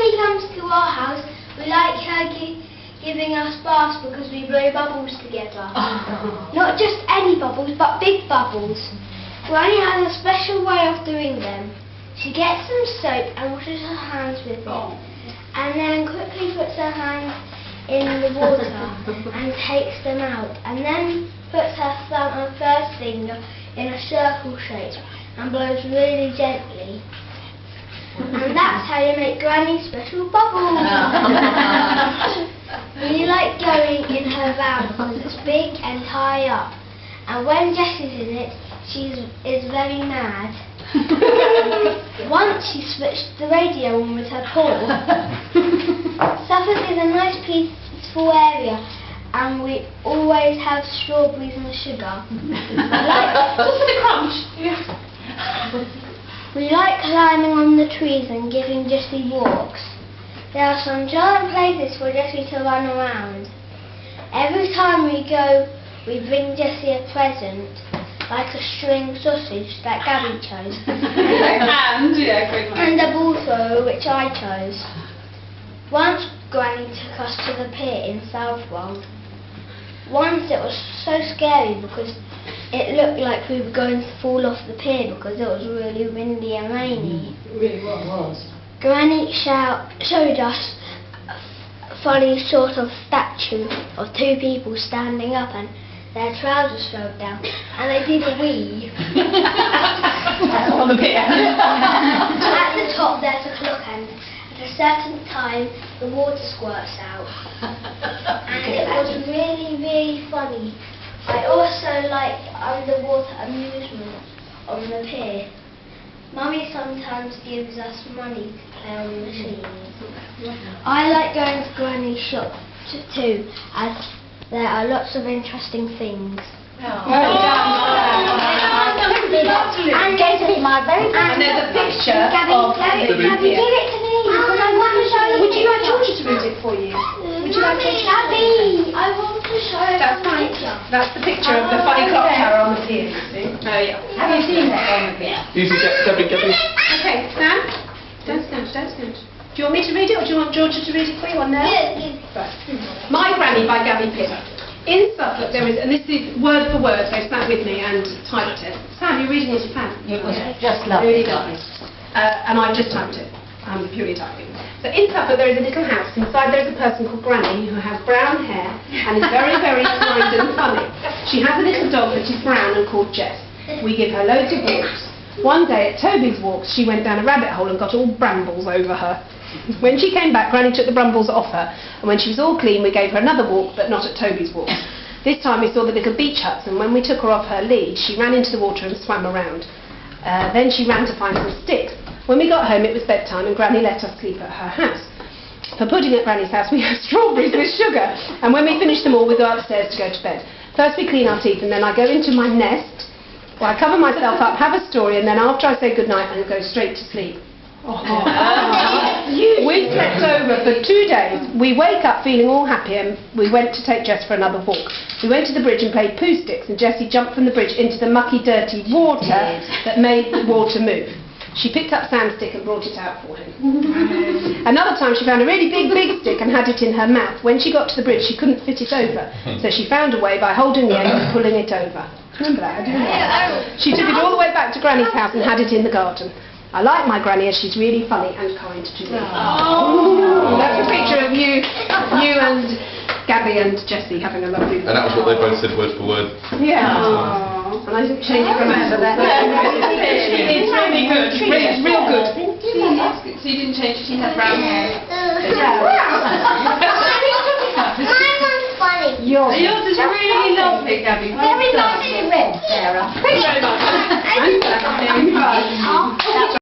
Granny comes to our house, we like her giving us baths because we blow bubbles together. Not just any bubbles, but big bubbles. Granny has a special way of doing them. She gets some soap and washes her hands with it, and then quickly puts her hands in the water and takes them out, and then puts her thumb and first finger in a circle shape and blows really gently. And that's how you make Granny's special bubbles. We like going in her van because it's big and high up, and when Jessie's in it, she is very mad. Once she switched the radio on with her paw. Suffolk is a nice peaceful area, and we always have strawberries and sugar. What's for the crunch? We like climbing on the trees and giving Jessie walks. There are some giant places for Jessie to run around. Every time we go, we bring Jessie a present, like a string sausage that Gabby chose, and a ball thrower which I chose. Once Granny took us to the pier in Southwold. Once it was so scary because it looked like we were going to fall off the pier because it was really windy and rainy. Really was. Granny showed us a funny sort of statue of two people standing up and their trousers fell down and they did a wee. On the pier. At the top there's a clock and at a certain time the water squirts out. And it was really, really funny. I also like underwater amusement on the pier. Mummy sometimes gives us money to play on the machines. I like going to Granny's shop too, as there are lots of interesting things. And there's a picture of Gabby, give it to me because I want to show you. Would you like Georgia to read it for you? Would you like Georgia? Gabby, I want to show you. That's fine. That's the picture of the funny clock tower on the pier, you see? Oh yeah. Have you seen that on the pier? Easy, Gabby. Okay, Sam? Don't stand. Do you want me to read it or do you want Georgia to read it for you or no? Yes. Right. My Granny by Gabby Pitt. In Suffolk there is, and this is word for word, so sat with me and typed it. Sam, you're reading it, Sam? It was just lovely. Really lovely. And I've just typed it. I'm purely typing. So in Suffolk there is a little house. Inside there is a person called Granny who has brown hair and is very, very kind and funny. She has a little dog that is brown and called Jess. We give her loads of walks. One day at Toby's walks she went down a rabbit hole and got all brambles over her. When she came back, Granny took the brambles off her, and when she was all clean we gave her another walk, but not at Toby's walk. This time we saw the little beach huts, and when we took her off her lead she ran into the water and swam around. Then she ran to find some sticks. When we got home it was bedtime and Granny let us sleep at her house. For pudding at Granny's house we have strawberries with sugar, and when we finish them all we go upstairs to go to bed. First we clean our teeth and then I go into my nest, where I cover myself up, have a story, and then after I say goodnight I go straight to sleep. We slept over for 2 days. We wake up feeling all happy and we went to take Jess for another walk. We went to the bridge and played poo sticks and Jessie jumped from the bridge into the mucky dirty water that made the water move. She picked up Sam's stick and brought it out for him. Another time she found a really big stick and had it in her mouth. When she got to the bridge she couldn't fit it over, so she found a way by holding the end and pulling it over. Remember that? I don't know. She took it all the way back to Granny's house and had it in the garden. I like my Granny as she's really funny and kind to me. That's a picture of you and Gabby and Jessie having a lovely... And that was what they both said word for word. Yeah. And I didn't change it from that. It's really good. It's real good. So you didn't change it, she had brown hair. Mine was funny. Yours is really lovely, Gabby. Very nicely read, Sarah. Thank you very much.